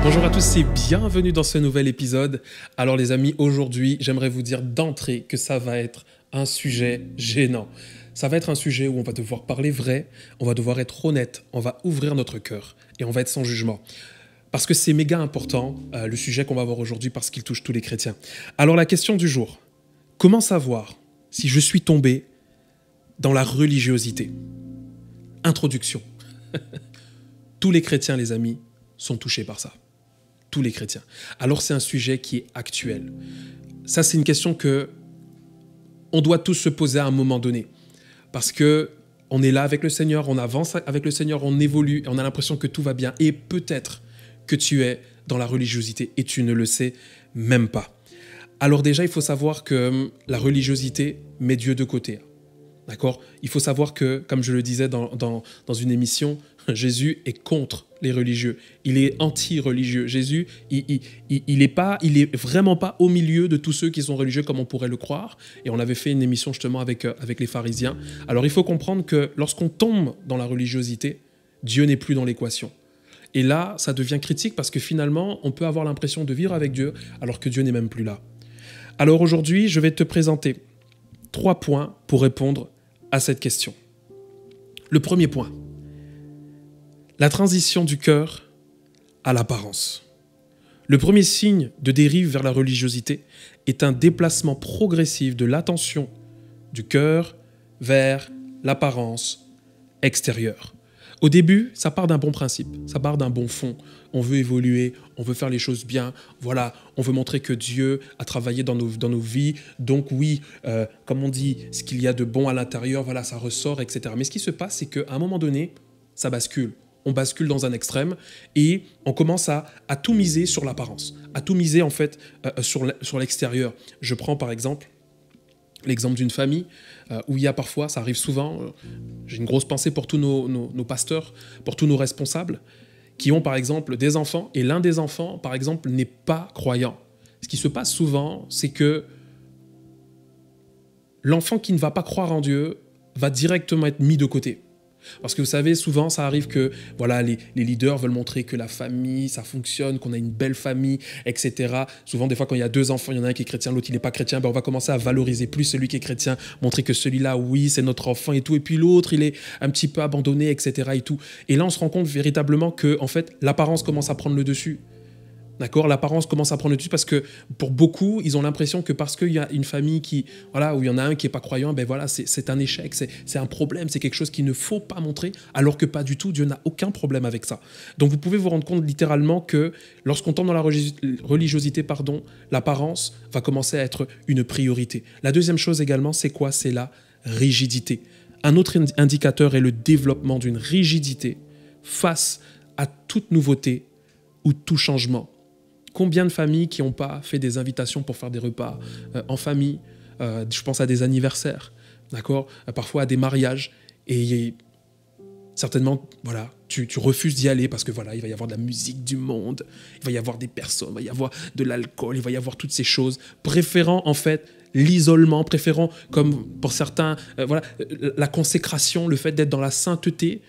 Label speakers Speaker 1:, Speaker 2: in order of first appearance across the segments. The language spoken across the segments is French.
Speaker 1: Bonjour à tous et bienvenue dans ce nouvel épisode. Alors les amis, aujourd'hui, j'aimerais vous dire d'entrée que ça va être un sujet gênant. Ça va être un sujet où on va devoir parler vrai, on va devoir être honnête, on va ouvrir notre cœur et on va être sans jugement. Parce que c'est méga important, le sujet qu'on va voir aujourd'hui, parce qu'il touche tous les chrétiens. Alors la question du jour, comment savoir si je suis tombé dans la religiosité? Introduction. Tous les chrétiens, les amis, sont touchés par ça. Tous les chrétiens. Alors c'est un sujet qui est actuel. Ça, c'est une question que on doit tous se poser à un moment donné. Parce que on est là avec le Seigneur, on avance avec le Seigneur, on évolue, et on a l'impression que tout va bien. Et peut-être que tu es dans la religiosité et tu ne le sais même pas. Alors déjà, il faut savoir que la religiosité met Dieu de côté. D'accord ? Il faut savoir que, comme je le disais dans une émission, Jésus est contre les religieux. Il est anti-religieux. Jésus, il est vraiment pas au milieu de tous ceux qui sont religieux comme on pourrait le croire. Et on avait fait une émission justement avec les pharisiens. Alors il faut comprendre que lorsqu'on tombe dans la religiosité, Dieu n'est plus dans l'équation. Et là, ça devient critique parce que finalement, on peut avoir l'impression de vivre avec Dieu alors que Dieu n'est même plus là. Alors aujourd'hui, je vais te présenter 3 points pour répondre à cette question. Le premier point, la transition du cœur à l'apparence. Le premier signe de dérive vers la religiosité est un déplacement progressif de l'attention du cœur vers l'apparence extérieure. Au début, ça part d'un bon principe, ça part d'un bon fond. On veut évoluer, on veut faire les choses bien, voilà, on veut montrer que Dieu a travaillé dans nos vies. Donc oui, comme on dit, ce qu'il y a de bon à l'intérieur, voilà, ça ressort, etc. Mais ce qui se passe, c'est qu'à un moment donné, ça bascule. On bascule dans un extrême et on commence à tout miser sur l'apparence, à tout miser en fait sur l'extérieur. Je prends par exemple l'exemple d'une famille où il y a parfois, ça arrive souvent, j'ai une grosse pensée pour tous nos pasteurs, pour tous nos responsables, qui ont par exemple des enfants, et l'un des enfants, par exemple, n'est pas croyant. Ce qui se passe souvent, c'est que l'enfant qui ne va pas croire en Dieu va directement être mis de côté. Parce que vous savez, souvent, ça arrive que voilà, les leaders veulent montrer que la famille, ça fonctionne, qu'on a une belle famille, etc. Souvent, des fois, quand il y a 2 enfants, il y en a un qui est chrétien, l'autre, il n'est pas chrétien, ben, on va commencer à valoriser plus celui qui est chrétien, montrer que celui-là, oui, c'est notre enfant et tout. Et puis l'autre, il est un petit peu abandonné, etc. Et tout. Et là, on se rend compte véritablement que, en fait, l'apparence commence à prendre le dessus. D'accord, l'apparence commence à prendre le dessus parce que pour beaucoup, ils ont l'impression que parce qu'il y a une famille qui, voilà, où il y en a un qui n'est pas croyant, ben voilà, c'est un échec, c'est un problème, c'est quelque chose qu'il ne faut pas montrer, alors que pas du tout, Dieu n'a aucun problème avec ça. Donc vous pouvez vous rendre compte littéralement que lorsqu'on tombe dans la religiosité, l'apparence va commencer à être une priorité. La deuxième chose également, c'est quoi? C'est la rigidité. Un autre indicateur est le développement d'une rigidité face à toute nouveauté ou tout changement. Combien de familles qui n'ont pas fait des invitations pour faire des repas en famille, je pense à des anniversaires, d'accord, parfois à des mariages, et certainement, voilà, tu refuses d'y aller parce que voilà, il va y avoir de la musique du monde, il va y avoir des personnes, il va y avoir de l'alcool, il va y avoir toutes ces choses, préférant en fait l'isolement, préférant, comme pour certains, voilà, la consécration, le fait d'être dans la sainteté,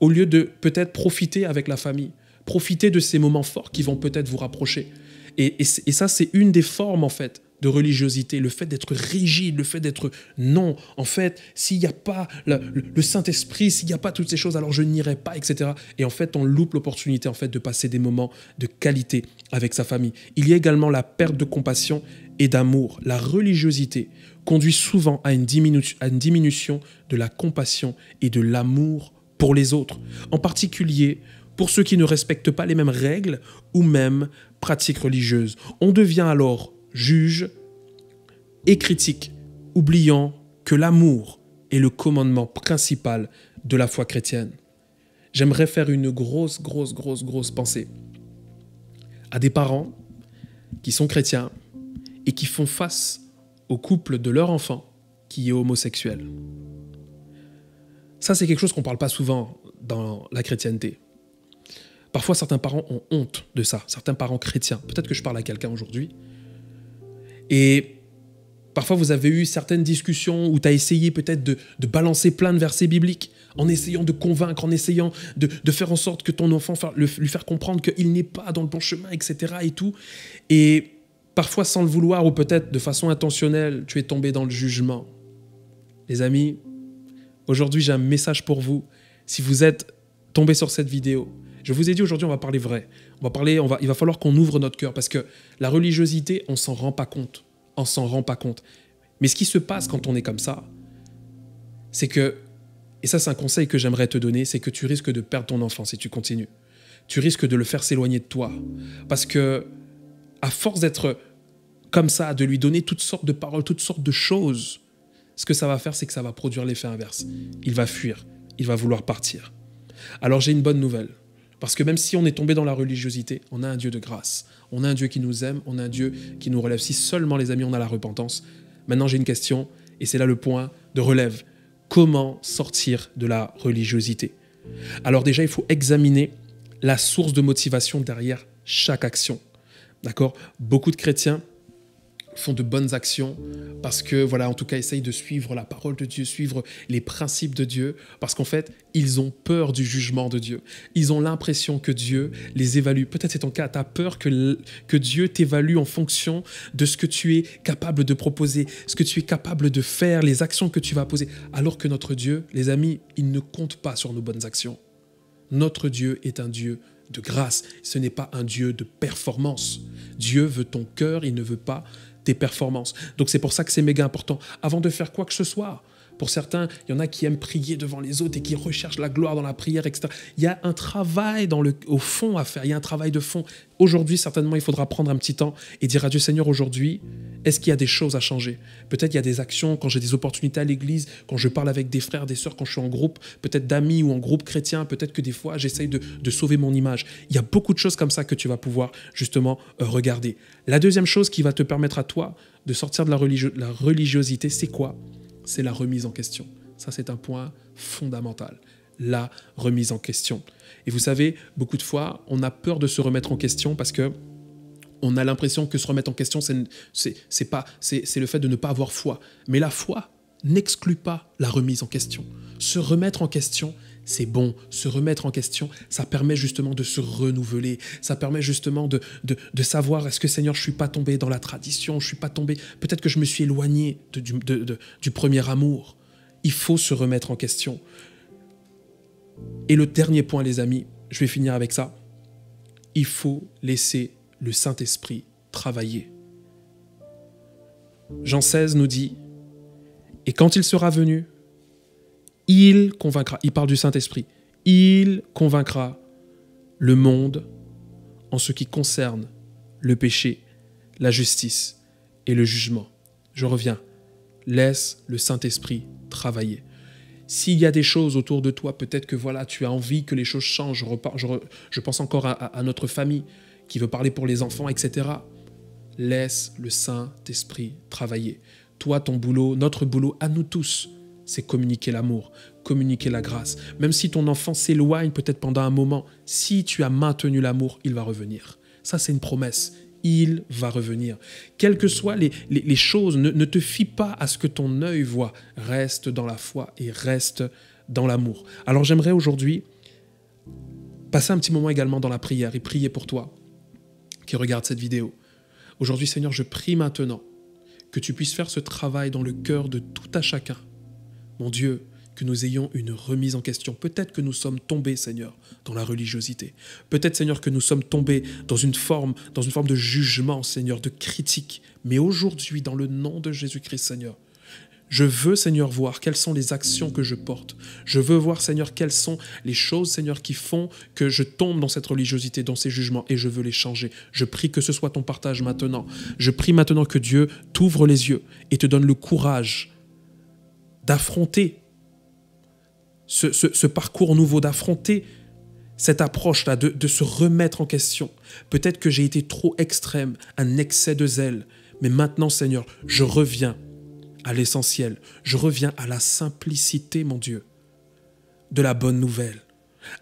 Speaker 1: au lieu de peut-être profiter avec la famille. Profitez de ces moments forts qui vont peut-être vous rapprocher. Et ça, c'est une des formes, en fait, de religiosité. Le fait d'être rigide, le fait d'être non. En fait, s'il n'y a pas le Saint-Esprit, s'il n'y a pas toutes ces choses, alors je n'irai pas, etc. Et en fait, on loupe l'opportunité, en fait, de passer des moments de qualité avec sa famille. Il y a également la perte de compassion et d'amour. La religiosité conduit souvent à une diminution de la compassion et de l'amour pour les autres. En particulier, pour ceux qui ne respectent pas les mêmes règles ou même pratiques religieuses. On devient alors juge et critique, oubliant que l'amour est le commandement principal de la foi chrétienne. J'aimerais faire une grosse pensée à des parents qui sont chrétiens et qui font face au couple de leur enfant qui est homosexuel. Ça, c'est quelque chose qu'on ne parle pas souvent dans la chrétienté. Parfois, certains parents ont honte de ça, certains parents chrétiens. Peut-être que je parle à quelqu'un aujourd'hui. Et Parfois, vous avez eu certaines discussions où tu as essayé peut-être de balancer plein de versets bibliques en essayant de convaincre, en essayant de faire en sorte que ton enfant, lui faire comprendre qu'il n'est pas dans le bon chemin, etc. et tout. Et parfois, sans le vouloir ou peut-être de façon intentionnelle, tu es tombé dans le jugement. Les amis, aujourd'hui, j'ai un message pour vous. Si vous êtes tombé sur cette vidéo, je vous ai dit aujourd'hui, on va parler vrai. Il va falloir qu'on ouvre notre cœur parce que la religiosité, on s'en rend pas compte. On s'en rend pas compte. Mais ce qui se passe quand on est comme ça, c'est que, et ça c'est un conseil que j'aimerais te donner, c'est que tu risques de perdre ton enfant si tu continues. Tu risques de le faire s'éloigner de toi. Parce que, à force d'être comme ça, de lui donner toutes sortes de paroles, toutes sortes de choses, ce que ça va faire, c'est que ça va produire l'effet inverse. Il va fuir, il va vouloir partir. Alors j'ai une bonne nouvelle. Parce que même si on est tombé dans la religiosité, on a un Dieu de grâce. On a un Dieu qui nous aime, on a un Dieu qui nous relève. Si seulement, les amis, on a la repentance. Maintenant, j'ai une question, et c'est là le point de relève. Comment sortir de la religiosité? Alors déjà, il faut examiner la source de motivation derrière chaque action. D'accord? Beaucoup de chrétiens font de bonnes actions parce que, voilà, en tout cas, essayent de suivre la parole de Dieu, suivre les principes de Dieu, parce qu'en fait, ils ont peur du jugement de Dieu. Ils ont l'impression que Dieu les évalue. Peut-être c'est ton cas, tu as peur que Dieu t'évalue en fonction de ce que tu es capable de proposer, ce que tu es capable de faire, les actions que tu vas poser. Alors que notre Dieu, les amis, il ne compte pas sur nos bonnes actions. Notre Dieu est un Dieu de grâce. Ce n'est pas un Dieu de performance. Dieu veut ton cœur, il ne veut pas tes performances. Donc c'est pour ça que c'est méga important. Avant de faire quoi que ce soit, pour certains, il y en a qui aiment prier devant les autres et qui recherchent la gloire dans la prière, etc. Il y a un travail au fond à faire, il y a un travail de fond. Aujourd'hui, certainement, il faudra prendre un petit temps et dire à Dieu, Seigneur, aujourd'hui, est-ce qu'il y a des choses à changer? Peut-être il y a des actions, quand j'ai des opportunités à l'église, quand je parle avec des frères, des sœurs, quand je suis en groupe, peut-être d'amis ou en groupe chrétien, peut-être que des fois, j'essaye de sauver mon image. Il y a beaucoup de choses comme ça que tu vas pouvoir justement regarder. La deuxième chose qui va te permettre à toi de sortir de la religiosité, c'est quoi? C'est la remise en question. Ça, c'est un point fondamental. La remise en question. Et vous savez, beaucoup de fois, on a peur de se remettre en question parce que on a l'impression que se remettre en question, c'est le fait de ne pas avoir foi. Mais la foi n'exclut pas la remise en question. Se remettre en question, c'est bon. Se remettre en question, ça permet justement de se renouveler. Ça permet justement de savoir, est-ce que Seigneur, je ne suis pas tombé dans la tradition, je ne suis pas tombé, peut-être que je me suis éloigné du premier amour. Il faut se remettre en question. Et le dernier point, les amis, je vais finir avec ça. Il faut laisser le Saint-Esprit travailler. Jean 16 nous dit, « Et quand il sera venu, il convaincra, il parle du Saint-Esprit, il convaincra le monde en ce qui concerne le péché, la justice et le jugement. » Je reviens, laisse le Saint-Esprit travailler. S'il y a des choses autour de toi, peut-être que voilà, tu as envie que les choses changent. Je pense encore à notre famille qui veut parler pour les enfants, etc. Laisse le Saint-Esprit travailler. Toi, ton boulot, notre boulot, à nous tous, c'est communiquer l'amour, communiquer la grâce. Même si ton enfant s'éloigne peut-être pendant un moment, si tu as maintenu l'amour, il va revenir. Ça, c'est une promesse. Il va revenir. Quelles que soient les choses, ne te fie pas à ce que ton œil voit. Reste dans la foi et reste dans l'amour. Alors j'aimerais aujourd'hui passer un petit moment également dans la prière et prier pour toi qui regarde cette vidéo. Aujourd'hui, Seigneur, je prie maintenant que tu puisses faire ce travail dans le cœur de tout à chacun. Mon Dieu, que nous ayons une remise en question. Peut-être que nous sommes tombés, Seigneur, dans la religiosité. Peut-être, Seigneur, que nous sommes tombés dans une forme de jugement, Seigneur, de critique. Mais aujourd'hui, dans le nom de Jésus-Christ, Seigneur, je veux, Seigneur, voir quelles sont les actions que je porte. Je veux voir, Seigneur, quelles sont les choses, Seigneur, qui font que je tombe dans cette religiosité, dans ces jugements, et je veux les changer. Je prie que ce soit ton partage maintenant. Je prie maintenant que Dieu t'ouvre les yeux et te donne le courage d'affronter ce parcours nouveau, d'affronter cette approche-là, de se remettre en question. Peut-être que j'ai été trop extrême, un excès de zèle, mais maintenant, Seigneur, je reviens à l'essentiel. Je reviens à la simplicité, mon Dieu, de la bonne nouvelle.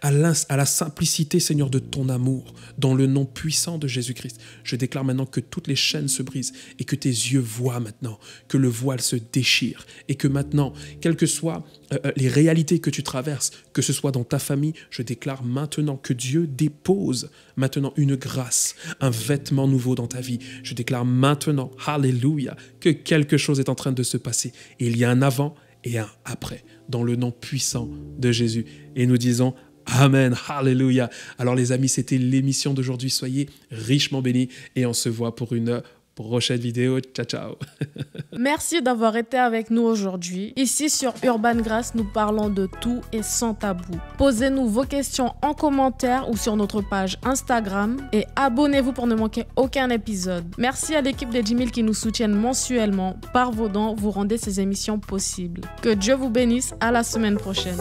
Speaker 1: à la simplicité, Seigneur, de ton amour, dans le nom puissant de Jésus-Christ. Je déclare maintenant que toutes les chaînes se brisent et que tes yeux voient maintenant, que le voile se déchire et que maintenant, quelles que soient les réalités que tu traverses, que ce soit dans ta famille, je déclare maintenant que Dieu dépose maintenant une grâce, un vêtement nouveau dans ta vie. Je déclare maintenant, alléluia, que quelque chose est en train de se passer. Et il y a un avant et un après, dans le nom puissant de Jésus. Et nous disons Amen, Alléluia. Alors les amis, c'était l'émission d'aujourd'hui. Soyez richement bénis et on se voit pour une prochaine vidéo. Ciao, ciao.
Speaker 2: Merci d'avoir été avec nous aujourd'hui. Ici sur Urban Grace, nous parlons de tout et sans tabou. Posez-nous vos questions en commentaire ou sur notre page Instagram et abonnez-vous pour ne manquer aucun épisode. Merci à l'équipe des 10 000 qui nous soutiennent mensuellement. Par vos dons, vous rendez ces émissions possibles. Que Dieu vous bénisse. À la semaine prochaine.